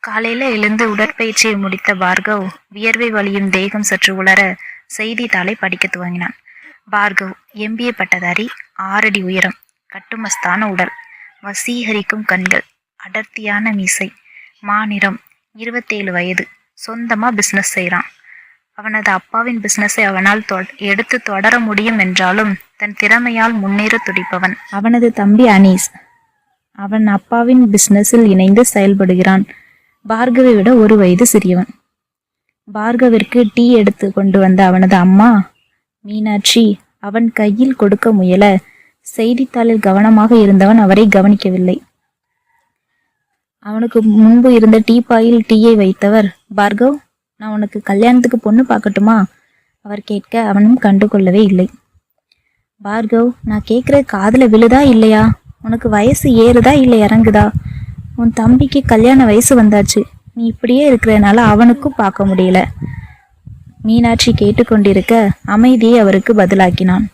காலையில எழுந்து உடற்பயிற்சியை முடித்த பார்கவ் வியர்வை வழியும் தேகம் சற்று உலர செய்தித்தாளை படிக்க துவங்கினான். பார்கவ் MBA பட்டதாரி, 6 அடி உயரம், கட்டுமஸ்தான உடல், வசீகரிக்கும் கண்கள், அடர்த்தியான மீசை, மாநிறம், 27 வயது, சொந்தமா பிசினஸ் செய்யறான். அவனது அப்பாவின் பிசினஸை அவனால் எடுத்து தொடர முடியும் என்றாலும் தன் திறமையால் முன்னேற துடிப்பவன். அவனது தம்பி அனீஸ் அவன் அப்பாவின் பிசினஸில் இணைந்து செயல்படுகிறான். பார்கவை விட 1 வயது சிறியவன். பார்கவிற்கு டீ எடுத்து கொண்டு வந்த அவனது அம்மா மீனாட்சி அவன் கையில் கொடுக்க முயல செய்தித்தாளில் கவனமாக இருந்தவன் அவரை கவனிக்கவில்லை. அவனுக்கு முன்பு இருந்த டீப்பாயில் டீயை வைத்தவர், பார்கவ், நான் உனக்கு கல்யாணத்துக்கு பொண்ணு பார்க்கட்டுமா? அவர் கேட்க அவனும் கண்டுகொள்ளவே இல்லை. பார்கவ், நான் கேட்குற காதுல விழுதா இல்லையா? உனக்கு வயசு ஏறுதா இல்லை இறங்குதா? உன் தம்பிக்கு கல்யாண வயசு வந்தாச்சு. நீ இப்படியே இருக்கிறதுனால அவனுக்கும் பார்க்க முடியல. மீனாட்சி கேட்டுக்கொண்டிருக்க அமைதியை அவருக்கு பதிலாக்கினான்.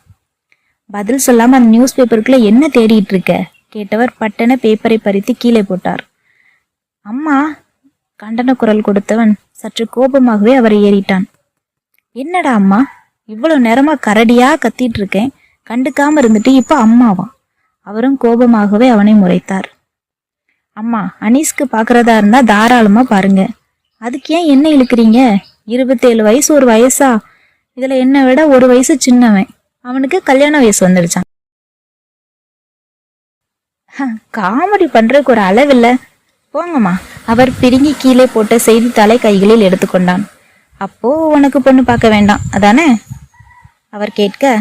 பதில் சொல்லாம அந்த நியூஸ் பேப்பருக்குள்ள என்ன தேடிட்டு இருக்க? கேட்டவர் பட்டன பேப்பரை பறித்து கீழே போட்டார். அம்மா, கண்டன குரல் கொடுத்தவன் சற்று கோபமாகவே அவரை ஏறிட்டான். என்னடா அம்மா, இவ்வளவு நேரமா கரடியா கத்திட்டு இருக்கேன், கண்டுக்காம இருந்துட்டு இப்ப அம்மாவா? அவரும் கோபமாகவே அவனை முறைத்தார். அம்மா, அனீஸ்க்கு பாக்குறதா இருந்தா தாராளமா பாருங்க. அதுக்கு ஏன் என்ன இழுக்கிறீங்க? 27 வயசு ஒரு வயசா? இதுல என்னை விட 1 வயசு சின்னவன். அவனுக்கு கல்யாண வயசு வந்துடுச்சான். காமெடி பண்றதுக்கு ஒரு அளவில்ல, போங்கம்மா. அவர் பிரிங்கி கீழே போட்ட செய்தித்தாளை கைகளில் எடுத்துக்கொண்டான். அப்போ உனக்கு பொண்ணு பார்க்க வேண்டாம் அதானே? அவர் கேட்க,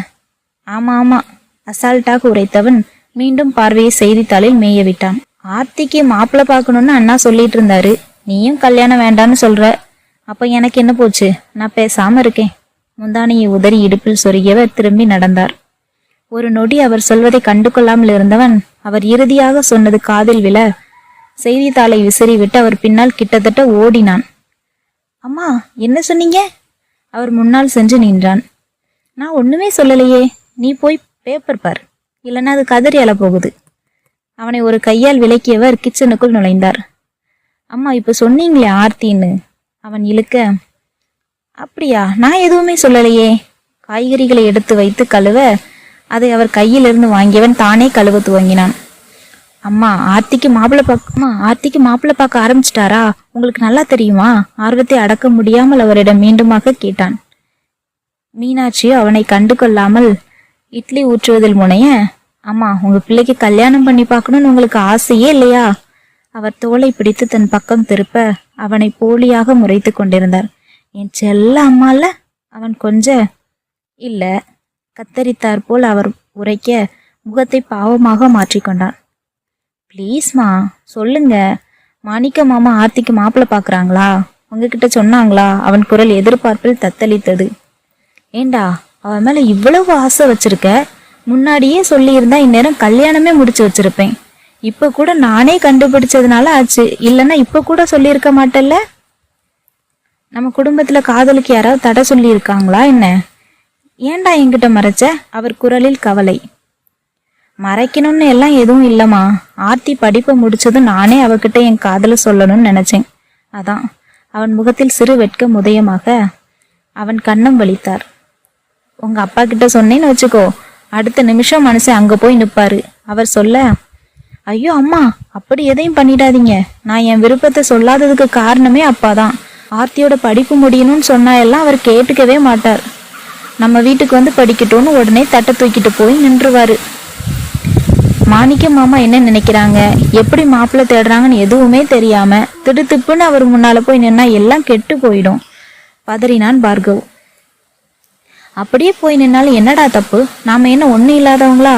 ஆமா ஆமா, அசால்ட்டாக உரைத்தவன் மீண்டும் பார்வையை செய்தித்தாளில் மேய விட்டான். ஆர்த்திக்கு மாப்பிள்ளை பார்க்கணும்னு அண்ணா சொல்லிட்டு இருந்தாரு. நீயும் கல்யாணம் வேண்டான்னு சொல்ற. அப்ப எனக்கு என்ன போச்சு? நான் பேசாம இருக்கேன். முந்தானையை உதறி இடுப்பில் சொருகியவர் திரும்பி நடந்தார். ஒரு நொடி அவர் சொல்வதை கண்டு கொள்ளாமல் இருந்தவன் அவர் இறுதியாக சொன்னது காதில் விழ செய்தித்தாளை விசிறிவிட்டு அவர் பின்னால் கிட்டத்தட்ட ஓடினான். அம்மா, என்ன சொன்னீங்க? அவர் முன்னால் சென்று நின்றான். நான் ஒண்ணுமே சொல்லலையே. நீ போய் பேப்பர் பார், இல்லைன்னா அது கதறி அழ போகுது. அவனை ஒரு கையால் விலக்கியவர் கிச்சனுக்குள் நுழைந்தார். அம்மா, இப்ப சொன்னீங்களே ஆர்த்தின்னு அவன் இழுக்க, அப்படியா? நான் எதுவுமே சொல்லலையே. காய்கறிகளை எடுத்து வைத்து கழுவ அதை அவர் கையிலிருந்து வாங்கியவன் தானே கழுவ துவங்கினான். அம்மா, ஆர்த்திக்கு மாப்பிள்ளை பார்க்க ஆரம்பிச்சிட்டாரா? உங்களுக்கு நல்லா தெரியுமா? ஆர்வத்தை அடக்க முடியாமல் அவரிடம் மீண்டுமாக கேட்டான். மீனாட்சி அவனை கண்டு கொள்ளாமல் இட்லி ஊற்றுவதில் முனைய, அம்மா, உங்க பிள்ளைக்கு கல்யாணம் பண்ணி பார்க்கணும்னு உங்களுக்கு ஆசையே இல்லையா? அவர் தோளை பிடித்து தன் பக்கம் திருப்ப அவனை போலியாக முறைத்து கொண்டிருந்தார். என் செல்ல அம்மால அவன் கொஞ்ச இல்ல கத்தரித்தார் போல் அவர் உரைக்க முகத்தை பாவமாக மாற்றிக்கொண்டான். ப்ளீஸ்மா, சொல்லுங்க. மாணிக்க மாமா ஆர்த்திக்கு மாப்பிள்ளை பாக்குறாங்களா? உங்ககிட்ட சொன்னாங்களா? அவன் குரல் எதிர்பார்ப்பில் தத்தளித்தது. ஏண்டா, அவன் மேல இவ்வளவு ஆசை வச்சிருக்க? முன்னாடியே சொல்லியிருந்தா இந்நேரம் கல்யாணமே முடிச்சு வச்சிருப்பேன். இப்ப கூட நானே கண்டுபிடிச்சதுனால ஆச்சு, இல்லைன்னா இப்ப கூட சொல்லியிருக்க மாட்டல்ல. நம்ம குடும்பத்துல காதலுக்கு யாராவது தடை சொல்லி இருக்காங்களா என்ன? ஏண்டா என்கிட்ட மறைச்ச? அவர் குரலில் கவலை. மறைக்கணும்னு எல்லாம் எதுவும் இல்லம்மா. ஆர்த்தி படிப்பை முடிச்சதும் நானே அவகிட்ட என் காதல சொல்லணும்னு நினைச்சேன். அதான். அவன் முகத்தில் சிறு வெட்க முதையமாக அவன் கன்னம் வலித்தார். உங்க அப்பா கிட்ட சொன்னேன்னு வச்சுக்கோ, அடுத்த நிமிஷம் மனுஷன் அங்க போய் நிப்பாரு. அவர் சொல்ல, ஐயோ அம்மா, அப்படி எதையும் பண்ணிடாதீங்க. நான் என் விருப்பத்தை சொல்லாததுக்கு காரணமே அப்பாதான். ஆர்த்தியோட படிப்பு முடியணும்னு சொன்னா எல்லாம் அவர் கேட்டுக்கவே மாட்டார். நம்ம வீட்டுக்கு வந்து படிக்கட்டும்னு உடனே தட்டை தூக்கிட்டு போய் நின்றுவாரு. மாணிக்க மாமா என்ன நினைக்கிறாங்க, எப்படி மாப்பிள்ளை தேடுறாங்கன்னு எதுவுமே தெரியாம திடுத்துப்புன்னு அவர் முன்னால போய் நின்னா எல்லாம் கெட்டு போயிடும், பதறினான் பார்கவ். அப்படியே போய் நின்னாலும் என்னடா தப்பு? நாம என்ன ஒண்ணு இல்லாதவங்களா?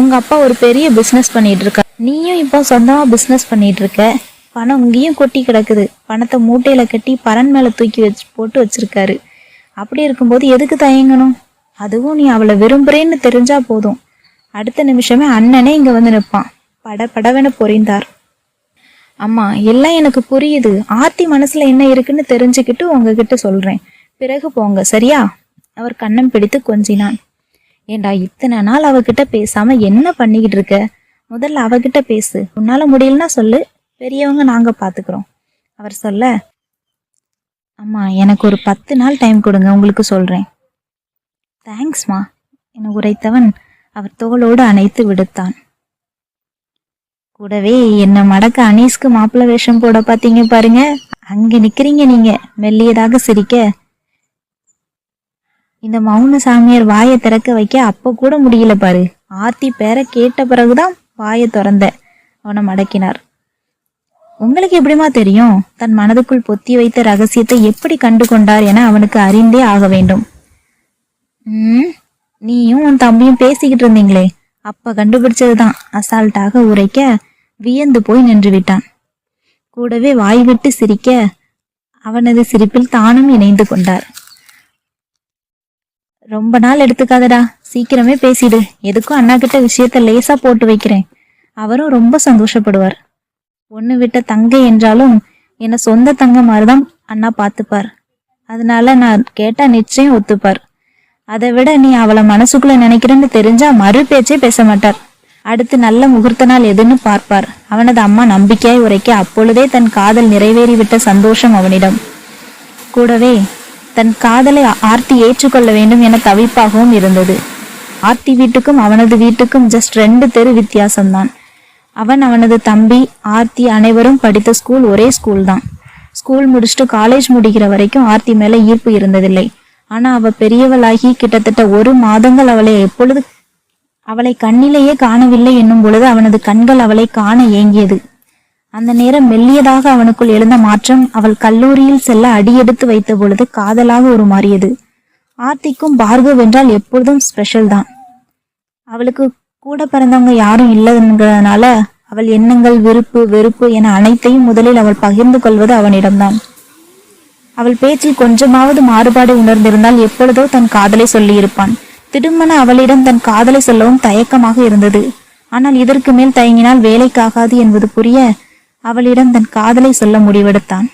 உங்க அப்பா ஒரு பெரிய பிசினஸ் பண்ணிட்டு இருக்க, நீயும் இப்போ சொந்தமா பிசினஸ் பண்ணிட்டு இருக்க. பணம் இங்கேயும் கொட்டி கிடக்குது. பணத்தை மூட்டையில கட்டி பரன் மேல தூக்கி போட்டு வச்சிருக்காரு. அப்படி இருக்கும்போது எதுக்கு தயங்கணும்? அதுவும் நீ அவளை விரும்புறேன்னு தெரிஞ்சா போதும், அடுத்த நிமிஷமே அண்ணனே இங்க வந்து நிற்பான். படவென பொறிந்தார். அம்மா, எல்லாம் எனக்கு புரியுது. ஆர்த்தி மனசுல என்ன இருக்குன்னு தெரிஞ்சுக்கிட்டு உங்ககிட்ட சொல்றேன். பிறகு போங்க, சரியா? அவர் கண்ணம் பிடித்து கொஞ்சினான். ஏண்டா, இத்தனை நாள் அவகிட்ட பேசாம என்ன பண்ணிக்கிட்டு இருக்க? முதல்ல அவகிட்ட பேசு. உன்னால முடியலன்னா சொல்லு, பெரியவங்க நாங்க பாத்துக்கிறோம். அவர் சொல்ல, அம்மா எனக்கு ஒரு 10 நாள் டைம் கொடுங்க, உங்களுக்கு சொல்றேன். தேங்க்ஸ்மா என உரைத்தவன் அவர் தோளோடு அணைத்து விடுத்தான். கூடவே என்ன மடக்க அனீஸ்க்கு மாப்பிள்ளை வேஷம் போட பாத்தீங்க பாருங்க, அங்க நிக்கிறீங்க நீங்க, மெல்லியதாக சிரிக்க. இந்த மௌன சாமியார் வாயை திறக்க வைக்க அப்ப கூட முடியல பாரு. ஆர்த்தி பேரை கேட்ட பிறகுதான் வாயை திறந்த அவனை மடக்கினார். உங்களுக்கு எப்படிமா தெரியும்? தன் மனதுக்குள் பொத்தி வைத்த ரகசியத்தை எப்படி கண்டு கொண்டார் என அவனுக்கு அறிந்தே ஆக வேண்டும். நீயும் உன் தம்பியும் பேசிக்கிட்டு இருந்தீங்களே, அப்ப கண்டுபிடிச்சதுதான், அசால்ட்டாக உரைக்க வியந்து போய் நின்று விட்டான். கூடவே வாய் விட்டு சிரிக்க அவனது சிரிப்பில் தானும் இணைந்து கொண்டார். ரொம்ப நாள் எடுத்துக்காதடா, சீக்கிரமே பேசிடு. எதுக்கும் அண்ணா கிட்ட விஷயத்த லேசா போட்டு வைக்கிறேன். அவரும் ரொம்ப சந்தோஷப்படுவார். ஒண்ணு விட்ட தங்கை என்றாலும் என்ன சொந்த தங்க மாதிரிதான் அண்ணா பாத்துப்பார். அதனால நான் கேட்டா நிச்சயம் ஒத்துப்பார். அதை விட நீ அவளை மனசுக்குள்ள நினைக்கிறேன்னு தெரிஞ்சா மறு பேச்சே பேச மாட்டார். அடுத்து நல்ல முகூர்த்த நாள் எதுன்னு பார்ப்பார். அவனது அம்மா நம்பிக்கையாய் உரைக்க அப்பொழுதே தன் காதல் நிறைவேறிவிட்ட சந்தோஷம் அவனிடம். கூடவே தன் காதலை ஆர்த்தி ஏற்றுக்கொள்ள வேண்டும் என தவிப்பாகவும் இருந்தது. ஆர்த்தி வீட்டுக்கும் அவனது வீட்டுக்கும் ஜஸ்ட் 2 தெரு வித்தியாசம்தான். அவனது தம்பி, ஆர்த்தி அனைவரும் படித்த ஸ்கூல் ஒரே ஸ்கூல் தான். ஸ்கூல் முடிச்சுட்டு காலேஜ் முடிக்கிற வரைக்கும் ஆர்த்தி மேல ஈர்ப்பு இருந்ததில்லை. ஆனா அவ பெரியவளாகி கிட்டத்தட்ட 1 மாதங்கள் அவளை கண்ணிலேயே காணவில்லை என்னும் பொழுது அவனது கண்கள் அவளை காண ஏங்கியது. அந்த நேரம் மெல்லியதாக அவனுக்குள் எழுந்த மாற்றம் அவள் கல்லூரியில் செல்ல அடியெடுத்து வைத்த பொழுது காதலாக உருமாறியது. ஆர்த்திக்கும் பார்கவ் என்றால் எப்பொழுதும் ஸ்பெஷல் தான். அவளுக்கு கூட பிறந்தவங்க யாரும் இல்லைங்கிறதுனால அவள் எண்ணங்கள், விருப்பு வெறுப்பு என அனைத்தையும் முதலில் அவள் பகிர்ந்து கொள்வது அவனிடம்தான். அவள் பேச்சில் கொஞ்சமாவது மாறுபாடு உணர்ந்திருந்தால் எப்பொழுதோ தன் காதலை சொல்லியிருப்பான். திடுமென அவளிடம் தன் காதலை சொல்லவும் தயக்கமாக இருந்தது. ஆனால் இதற்கு மேல் தயங்கினால் வேலைக்காகாது என்பது புரிய அவளிடம் தன் காதலை சொல்ல முடிவெடுத்தான்.